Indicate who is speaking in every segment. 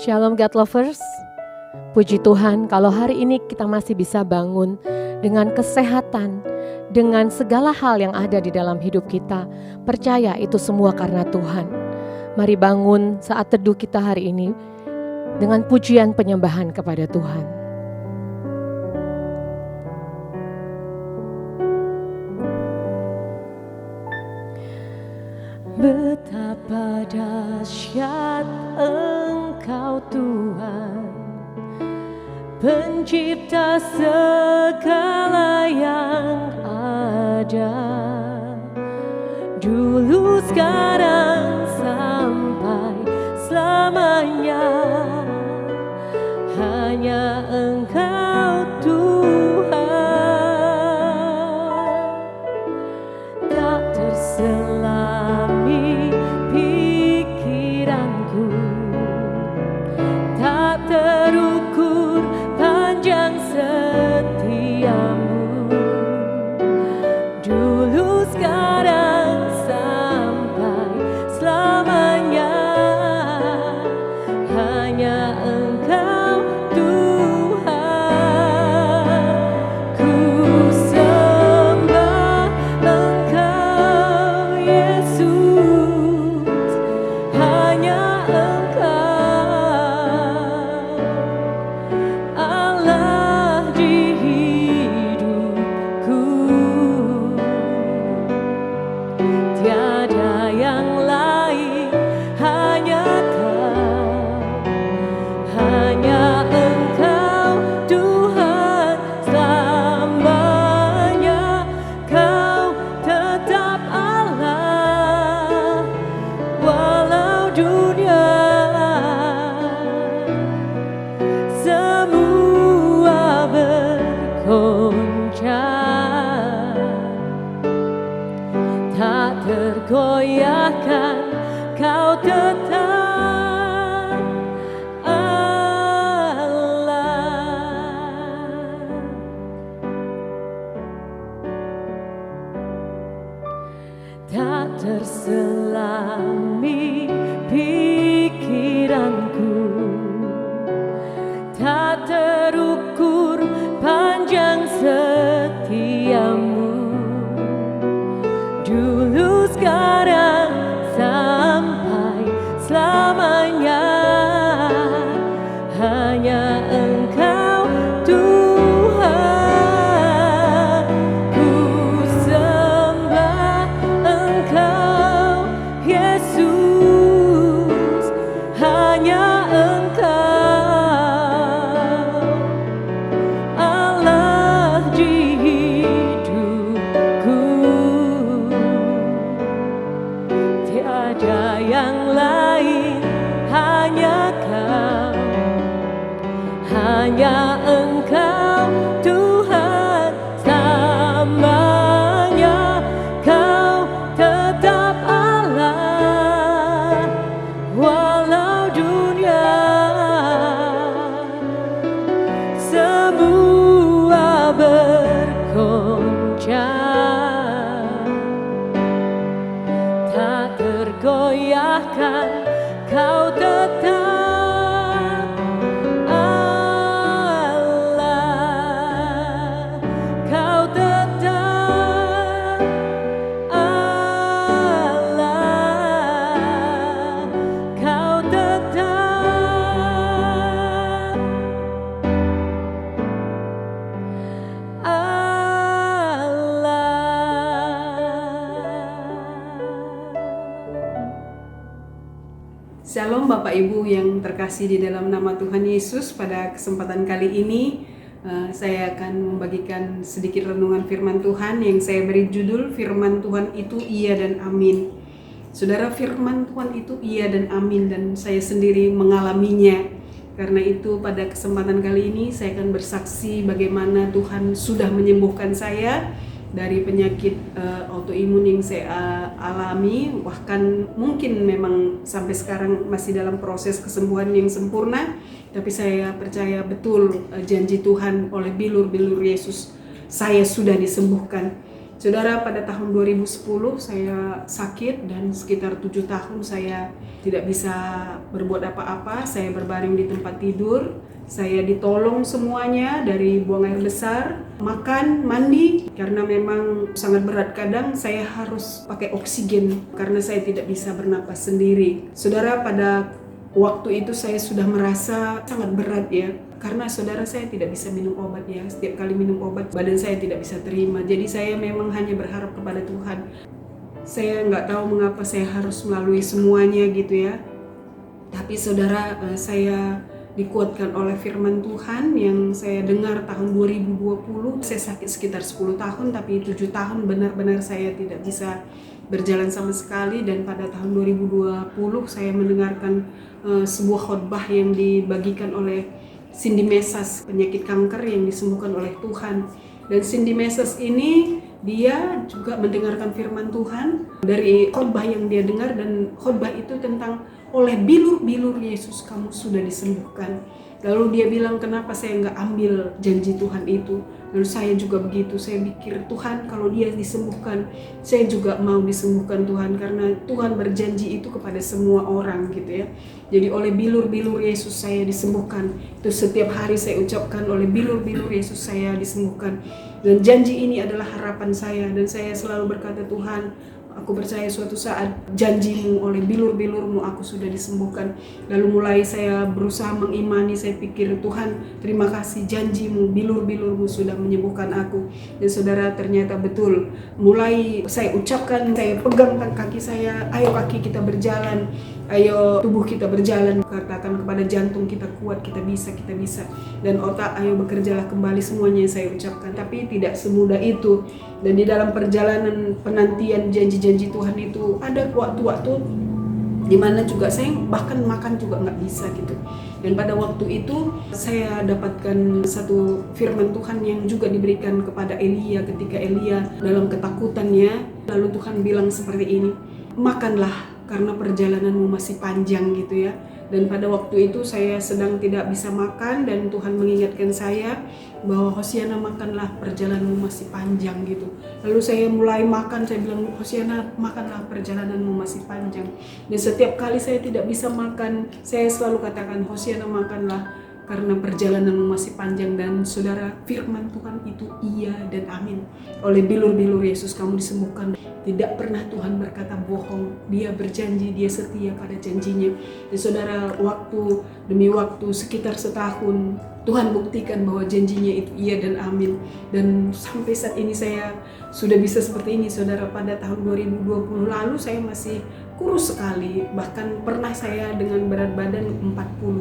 Speaker 1: Shalom God Lovers. Puji Tuhan kalau hari ini kita masih bisa bangun dengan kesehatan, dengan segala hal yang ada di dalam hidup kita. Percaya itu semua karena Tuhan. Mari bangun saat teduh kita hari ini dengan pujian penyembahan kepada Tuhan. Betapa dahsyat Engkau Tuhan, Pencipta segala yang ada, dulu, sekarang, sampai selamanya. Hanya Engkau Tuhan, tak terselami pikiranku, tak terukur panjang setiamu, dulu, sekarang, sampai selamanya. Hanya Engkau Tuhan, ku sembah Engkau Yesus, hanya Engkau Allah di hidupku, tiada yang lain, hanya Engkau Tuhan selamanya. Kau tetap Allah walau dunia semua bergoncang, tak tergoyahkan, Kau tetap tak terselami pikiranku, tak terukur panjang setiamu, dulu, sekarang, sampai selamanya. Hanya Engkau Tuhan, ku sembah Engkau Yesus, hanya Engkau Allah di hidupku, tiada yang lain, hanya Engkau Tuhan selamanya. Kau tetap Allah walau dunia semua bergoncang, tak tergoyahkan, Kau tetap Allah, Kau tetap Allah, Kau tetap
Speaker 2: Shalom Bapak Ibu yang terkasih di dalam nama Tuhan Yesus. Pada kesempatan kali ini saya akan membagikan sedikit renungan firman Tuhan yang saya beri judul Firman Tuhan itu Iya dan Amin. Saudara, firman Tuhan itu iya dan amin, dan saya sendiri mengalaminya. Karena itu pada kesempatan kali ini saya akan bersaksi bagaimana Tuhan sudah menyembuhkan saya dari penyakit autoimun yang saya alami. Bahkan mungkin memang sampai sekarang masih dalam proses kesembuhan yang sempurna, tapi saya percaya betul janji Tuhan oleh bilur-bilur Yesus, saya sudah disembuhkan. Saudara, pada tahun 2010 saya sakit dan sekitar 7 tahun saya tidak bisa berbuat apa-apa. Saya berbaring di tempat tidur, saya ditolong semuanya dari buang air besar, makan, mandi, karena memang sangat berat. Kadang saya harus pakai oksigen karena saya tidak bisa bernapas sendiri. Saudara, pada waktu itu saya sudah merasa sangat berat ya, karena saudara saya tidak bisa minum obat ya. Setiap kali minum obat badan saya tidak bisa terima. Jadi saya memang hanya berharap kepada Tuhan. Saya nggak tahu mengapa saya harus melalui semuanya gitu ya. Tapi saudara, saya dikuatkan oleh firman Tuhan yang saya dengar tahun 2020. Saya sakit sekitar 10 tahun, tapi 7 tahun benar-benar saya tidak bisa berjalan sama sekali. Dan pada tahun 2020 saya mendengarkan sebuah khotbah yang dibagikan oleh Cindy Mesas, penyakit kanker yang disembuhkan oleh Tuhan. Dan Cindy Mesas ini dia juga mendengarkan firman Tuhan dari khotbah yang dia dengar, dan khotbah itu tentang oleh bilur-bilur Yesus kamu sudah disembuhkan. Lalu dia bilang, kenapa saya nggak ambil janji Tuhan itu? Lalu saya juga begitu, saya pikir Tuhan kalau dia disembuhkan, saya juga mau disembuhkan Tuhan, karena Tuhan berjanji itu kepada semua orang gitu ya. Jadi oleh bilur-bilur Yesus saya disembuhkan. Itu setiap hari saya ucapkan, oleh bilur-bilur Yesus saya disembuhkan. Dan janji ini adalah harapan saya, dan saya selalu berkata, Tuhan, aku percaya suatu saat janjimu, oleh bilur-bilurmu aku sudah disembuhkan. Lalu mulai saya berusaha mengimani, saya pikir Tuhan terima kasih janjimu, bilur-bilurmu sudah menyembuhkan aku. Dan saudara, ternyata betul. Mulai saya ucapkan, saya pegang kaki saya, ayo kaki kita berjalan, ayo tubuh kita berjalan, katakan kepada jantung kita kuat, kita bisa. Dan otak, ayo bekerjalah kembali, semuanya saya ucapkan. Tapi tidak semudah itu. Dan di dalam perjalanan penantian janji-janji Tuhan itu ada waktu-waktu di mana juga saya bahkan makan juga nggak bisa gitu. Dan pada waktu itu saya dapatkan satu firman Tuhan yang juga diberikan kepada Elia ketika Elia dalam ketakutannya. Lalu Tuhan bilang seperti ini, makanlah karena perjalananmu masih panjang gitu ya. Dan pada waktu itu saya sedang tidak bisa makan, dan Tuhan mengingatkan saya bahwa Hosiana, makanlah, perjalananmu masih panjang gitu. Lalu saya mulai makan, saya bilang, Hosiana, makanlah, perjalananmu masih panjang. Dan setiap kali saya tidak bisa makan, saya selalu katakan, Hosiana, makanlah karena perjalananmu masih panjang. Dan saudara, firman Tuhan itu iya dan amin. Oleh bilur-bilur Yesus kamu disembuhkan. Tidak pernah Tuhan berkata bohong. Dia berjanji, dia setia pada janjinya. Dan saudara, waktu demi waktu sekitar setahun, Tuhan buktikan bahwa janjinya itu iya dan amin. Dan sampai saat ini saya sudah bisa seperti ini saudara. Pada tahun 2020 lalu saya masih kurus sekali, bahkan pernah saya dengan berat badan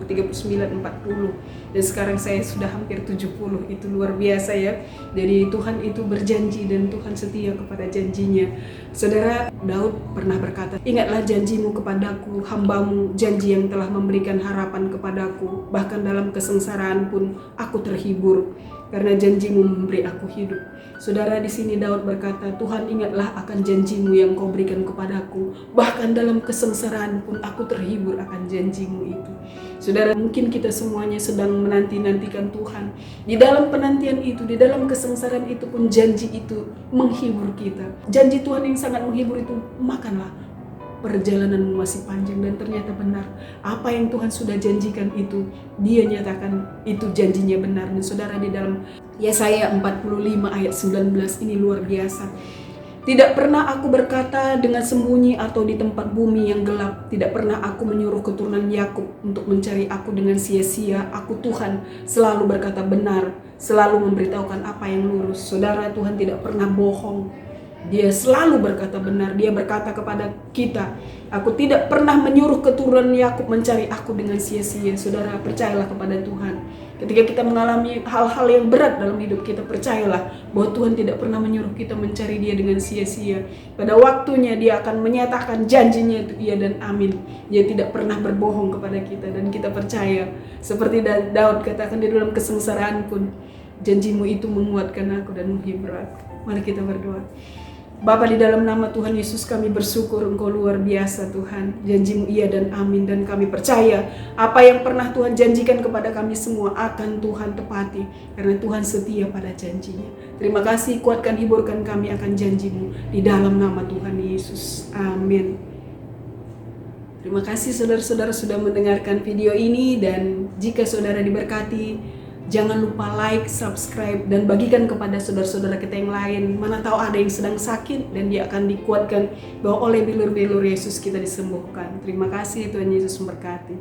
Speaker 2: 39-40, dan sekarang saya sudah hampir 70. Itu luar biasa ya. Jadi Tuhan itu berjanji dan Tuhan setia kepada janjinya. Saudara, Daud pernah berkata, ingatlah janjimu kepadaku, hambamu, janji yang telah memberikan harapan kepadaku. Bahkan dalam kesengsaraan pun aku terhibur, karena janjimu memberi aku hidup. Saudara, di sini Daud berkata, Tuhan, ingatlah akan janjimu yang kau berikan kepadaku. Bahkan dalam kesengsaraan pun aku terhibur akan janjimu itu. Saudara, mungkin kita semuanya sedang menanti-nantikan Tuhan. Di dalam penantian itu, di dalam kesengsaraan itu pun janji itu menghibur kita. Janji Tuhan yang sangat menghibur itu, makanlah, perjalananmu masih panjang. Dan ternyata benar, apa yang Tuhan sudah janjikan itu, dia nyatakan itu janjinya benar. Dan saudara, di dalam Yesaya 45 ayat 19 ini luar biasa. Tidak pernah aku berkata dengan sembunyi atau di tempat bumi yang gelap. Tidak pernah aku menyuruh keturunan Yakub untuk mencari aku dengan sia-sia. Aku Tuhan selalu berkata benar, selalu memberitahukan apa yang lurus. Saudara, Tuhan tidak pernah bohong. Dia selalu berkata benar. Dia berkata kepada kita, aku tidak pernah menyuruh keturunan Yakub mencari aku dengan sia-sia. Saudara, percayalah kepada Tuhan. Ketika kita mengalami hal-hal yang berat dalam hidup kita, percayalah bahwa Tuhan tidak pernah menyuruh kita mencari dia dengan sia-sia. Pada waktunya dia akan menyatakan janjinya itu iya dan amin. Dia tidak pernah berbohong kepada kita, dan kita percaya. Seperti Daud katakan, di dalam kesengsaraan pun janjimu itu menguatkan aku dan menghibur aku. Mari kita berdoa. Bapa, di dalam nama Tuhan Yesus kami bersyukur Engkau luar biasa Tuhan. Janji-Mu iya dan amin, dan kami percaya apa yang pernah Tuhan janjikan kepada kami semua akan Tuhan tepati, karena Tuhan setia pada janjinya. Terima kasih, kuatkan, hiburkan kami akan janji-Mu di dalam nama Tuhan Yesus. Amin. Terima kasih saudara-saudara sudah mendengarkan video ini, dan jika saudara diberkati, jangan lupa like, subscribe, dan bagikan kepada saudara-saudara kita yang lain. Mana tahu ada yang sedang sakit dan dia akan dikuatkan bahwa oleh bilur-bilur Yesus kita disembuhkan. Terima kasih, Tuhan Yesus memberkati.